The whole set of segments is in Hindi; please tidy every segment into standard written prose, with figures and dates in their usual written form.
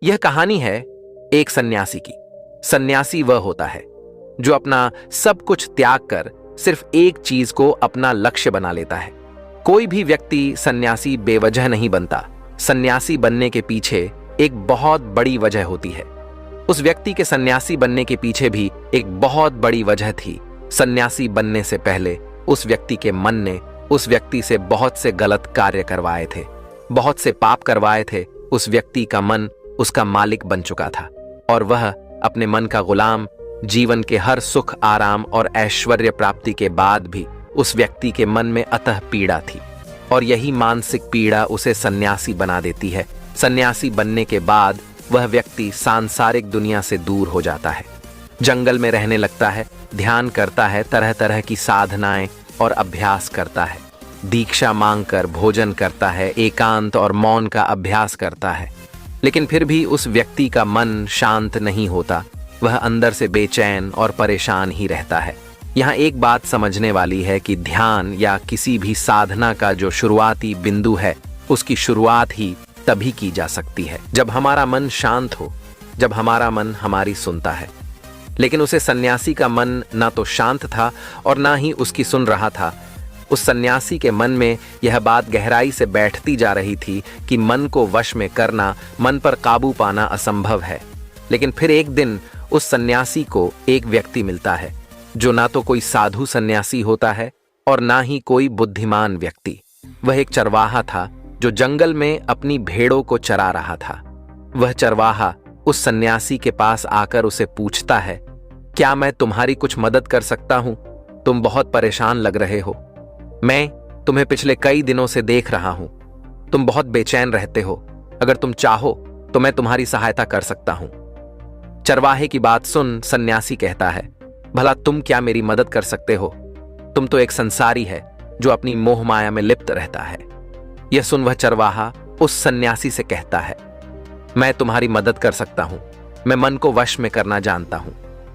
यह कहानी है एक सन्यासी की। सन्यासी वह होता है जो अपना सब कुछ त्याग कर सिर्फ एक चीज को अपना लक्ष्य बना लेता है। कोई भी व्यक्ति सन्यासी बेवजह नहीं बनता। सन्यासी बनने के पीछे एक बहुत बड़ी वजह होती है। उस व्यक्ति के सन्यासी बनने के पीछे भी एक बहुत बड़ी वजह थी। सन्यासी बनने से पहले उस व्यक्ति के मन ने उस व्यक्ति से बहुत से गलत कार्य करवाए थे, बहुत से पाप करवाए थे। उस व्यक्ति का मन उसका मालिक बन चुका था और वह अपने मन का गुलाम। जीवन के हर सुख, आराम और ऐश्वर्य प्राप्ति के बाद भी उस व्यक्ति के मन में अतः पीड़ा थी और यही मानसिक पीड़ा उसे सन्यासी बना देती है। सन्यासी बनने के बाद वह व्यक्ति सांसारिक दुनिया से दूर हो जाता है, जंगल में रहने लगता है, ध्यान करता है, तरह तरह की साधनाएं और अभ्यास करता है, दीक्षा मांगकर भोजन करता है, एकांत और मौन का अभ्यास करता है। लेकिन फिर भी उस व्यक्ति का मन शांत नहीं होता। वह अंदर से बेचैन और परेशान ही रहता है। यहाँ एक बात समझने वाली है कि ध्यान या किसी भी साधना का जो शुरुआती बिंदु है, उसकी शुरुआत ही तभी की जा सकती है जब हमारा मन शांत हो, जब हमारा मन हमारी सुनता है। लेकिन उसे सन्यासी का मन ना तो शांत था और ना ही उसकी सुन रहा था। उस सन्यासी के मन में यह बात गहराई से बैठती जा रही थी कि मन को वश में करना, मन पर काबू पाना असंभव है। लेकिन फिर एक दिन उस सन्यासी को एक व्यक्ति मिलता है जो ना तो कोई साधु सन्यासी होता है और ना ही कोई बुद्धिमान व्यक्ति। वह एक चरवाहा था जो जंगल में अपनी भेड़ों को चरा रहा था। वह चरवाहा उस सन्यासी के पास आकर उसे पूछता है, क्या मैं तुम्हारी कुछ मदद कर सकता हूं? तुम बहुत परेशान लग रहे हो। मैं तुम्हें पिछले कई दिनों से देख रहा हूं। तुम बहुत बेचैन रहते हो। अगर तुम चाहो तो मैं तुम्हारी सहायता कर सकता हूं। चरवाहे की बात सुन सन्यासी कहता है, भला तुम क्या मेरी मदद कर सकते हो? तुम तो एक संसारी है जो अपनी मोह माया में लिप्त रहता है। यह सुन वह चरवाहा उस सन्यासी से कहता है, मैं तुम्हारी मदद कर सकता हूं। मैं मन को वश में करना जानता हूं।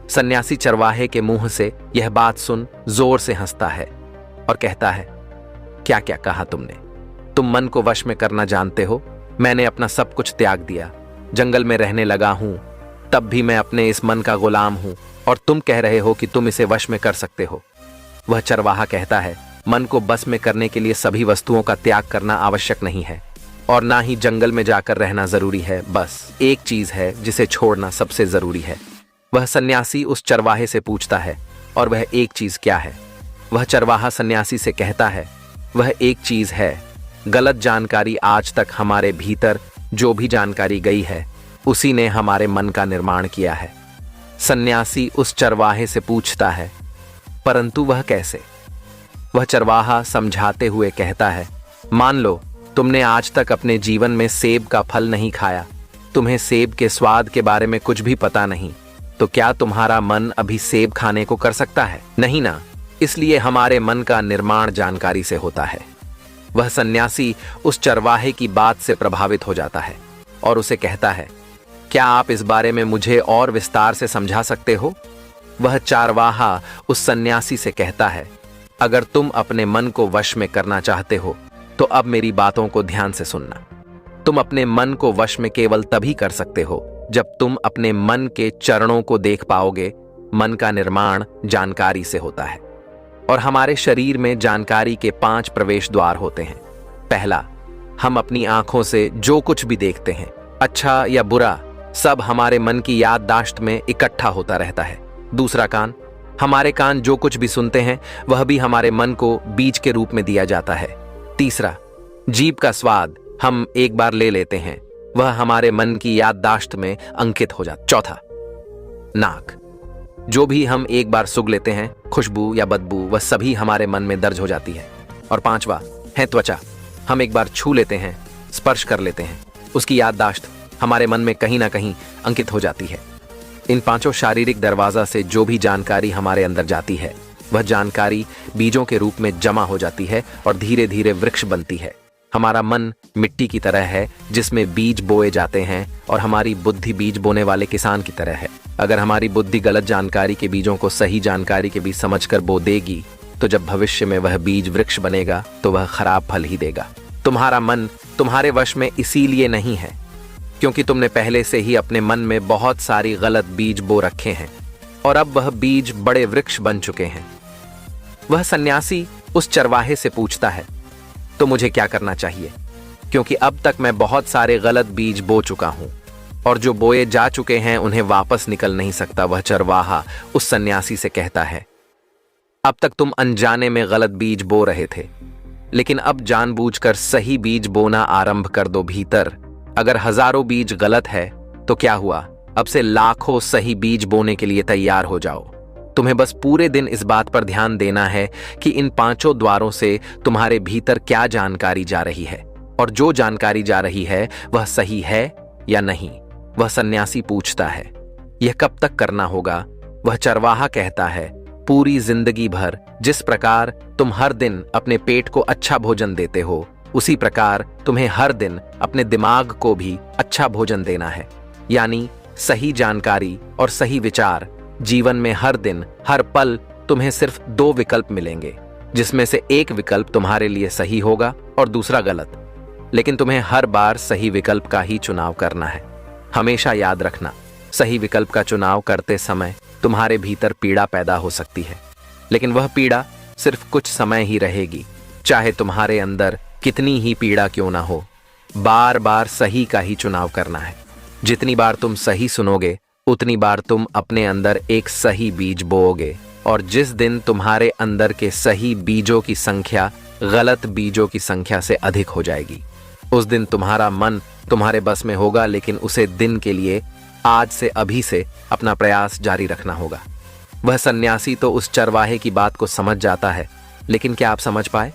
सन्यासी चरवाहे के मुंह से यह बात सुन जोर से हंसता है और कहता है, क्या क्या कहा तुमने? तुम मन को वश में करना जानते हो? मैंने अपना सब कुछ त्याग दिया, जंगल में रहने लगा हूं, तब भी मैं अपने इस मन का गुलाम हूं और तुम कह रहे हो कि तुम इसे वश में कर सकते हो। वह चरवाहा कहता है, मन को बस में करने के लिए सभी वस्तुओं का त्याग करना आवश्यक नहीं है और ना ही जंगल में जाकर रहना जरूरी है। बस एक चीज है जिसे छोड़ना सबसे जरूरी है। वह सन्यासी उस चरवाहे से पूछता है, और वह एक चीज क्या है? वह चरवाहा सन्यासी से कहता है, वह एक चीज है, गलत जानकारी। आज तक हमारे भीतर जो भी जानकारी गई है उसी ने हमारे मन का निर्माण किया है। सन्यासी उस चरवाहे से पूछता है, परंतु वह कैसे? वह चरवाहा समझाते हुए कहता है, मान लो तुमने आज तक अपने जीवन में सेब का फल नहीं खाया, तुम्हें सेब के स्वाद के बारे में कुछ भी पता नहीं, तो क्या तुम्हारा मन अभी सेब खाने को कर सकता है? नहीं ना। इसलिए हमारे मन का निर्माण जानकारी से होता है। वह सन्यासी उस चरवाहे की बात से प्रभावित हो जाता है और उसे कहता है, क्या आप इस बारे में मुझे और विस्तार से समझा सकते हो? वह चरवाहा उस सन्यासी से कहता है, अगर तुम अपने मन को वश में करना चाहते हो तो अब मेरी बातों को ध्यान से सुनना। तुम अपने मन को वश में केवल तभी कर सकते हो जब तुम अपने मन के चरणों को देख पाओगे। मन का निर्माण जानकारी से होता है और हमारे शरीर में जानकारी के 5 प्रवेश द्वार होते हैं। पहला, हम अपनी आंखों से जो कुछ भी देखते हैं, अच्छा या बुरा, सब हमारे मन की याददाश्त में इकट्ठा होता रहता है। दूसरा कान, हमारे कान जो कुछ भी सुनते हैं वह भी हमारे मन को बीज के रूप में दिया जाता है। तीसरा, जीभ का स्वाद हम एक बार ले लेते हैं, वह हमारे मन की याददाश्त में अंकित हो जाता। चौथा, नाक, जो भी हम एक बार सूंघ लेते हैं, खुशबू या बदबू, वह सभी हमारे मन में दर्ज हो जाती है। और पांचवा है त्वचा, हम एक बार छू लेते हैं, स्पर्श कर लेते हैं, उसकी याददाश्त हमारे मन में कहीं ना कहीं अंकित हो जाती है। इन 5 शारीरिक दरवाजा से जो भी जानकारी हमारे अंदर जाती है वह जानकारी बीजों के रूप में जमा हो जाती है और धीरे धीरे वृक्ष बनती है। हमारा मन मिट्टी की तरह है जिसमें बीज बोए जाते हैं और हमारी बुद्धि बीज बोने वाले किसान की तरह है। अगर हमारी बुद्धि गलत जानकारी के बीजों को सही जानकारी के बीज समझकर बो देगी तो जब भविष्य में वह बीज वृक्ष बनेगा तो वह खराब फल ही देगा। तुम्हारा मन तुम्हारे वश में इसीलिए नहीं है क्योंकि तुमने पहले से ही अपने मन में बहुत सारी गलत बीज बो रखे हैं और अब वह बीज बड़े वृक्ष बन चुके हैं। वह सन्यासी उस चरवाहे से पूछता है, तो मुझे क्या करना चाहिए? क्योंकि अब तक मैं बहुत सारे गलत बीज बो चुका हूं और जो बोए जा चुके हैं उन्हें वापस निकल नहीं सकता। वह चरवाहा उस सन्यासी से कहता है, अब तक तुम अनजाने में गलत बीज बो रहे थे, लेकिन अब जानबूझकर सही बीज बोना आरंभ कर दो। भीतर अगर हजारों बीज गलत है तो क्या हुआ, अब से लाखों सही बीज बोने के लिए तैयार हो जाओ। तुम्हें बस पूरे दिन इस बात पर ध्यान देना है कि इन 5 द्वारों से तुम्हारे भीतर क्या जानकारी जा रही है और जो जानकारी जा रही है वह सही है या नहीं। वह सन्यासी पूछता है, यह कब तक करना होगा? वह चरवाहा कहता है, पूरी जिंदगी भर। जिस प्रकार तुम हर दिन अपने पेट को अच्छा भोजन देते हो, उसी प्रकार तुम्हें हर दिन अपने दिमाग को भी अच्छा भोजन देना है। यानी सही जानकारी और सही विचार। जीवन में हर दिन हर पल तुम्हें सिर्फ 2 विकल्प मिलेंगे, जिसमें से एक विकल्प तुम्हारे लिए सही होगा और दूसरा गलत, लेकिन तुम्हें हर बार सही विकल्प का ही चुनाव करना है। हमेशा याद रखना, सही विकल्प का चुनाव करते समय तुम्हारे भीतर पीड़ा पैदा हो सकती है, लेकिन वह पीड़ा सिर्फ कुछ समय ही रहेगी। चाहे तुम्हारे अंदर कितनी ही पीड़ा क्यों ना हो, बार बार सही का ही चुनाव करना है। जितनी बार तुम सही सुनोगे उतनी बार तुम अपने अंदर एक सही बीज बोओगे, और जिस दिन तुम्हारे अंदर के सही बीजों की संख्या गलत बीजों की संख्या से अधिक हो जाएगी, उस दिन तुम्हारा मन तुम्हारे बस में होगा, लेकिन उसे दिन के लिए आज से अभी से अपना प्रयास जारी रखना होगा। वह सन्यासी तो उस चरवाहे की बात को समझ जाता है, लेकिन क्या आप समझ पाए?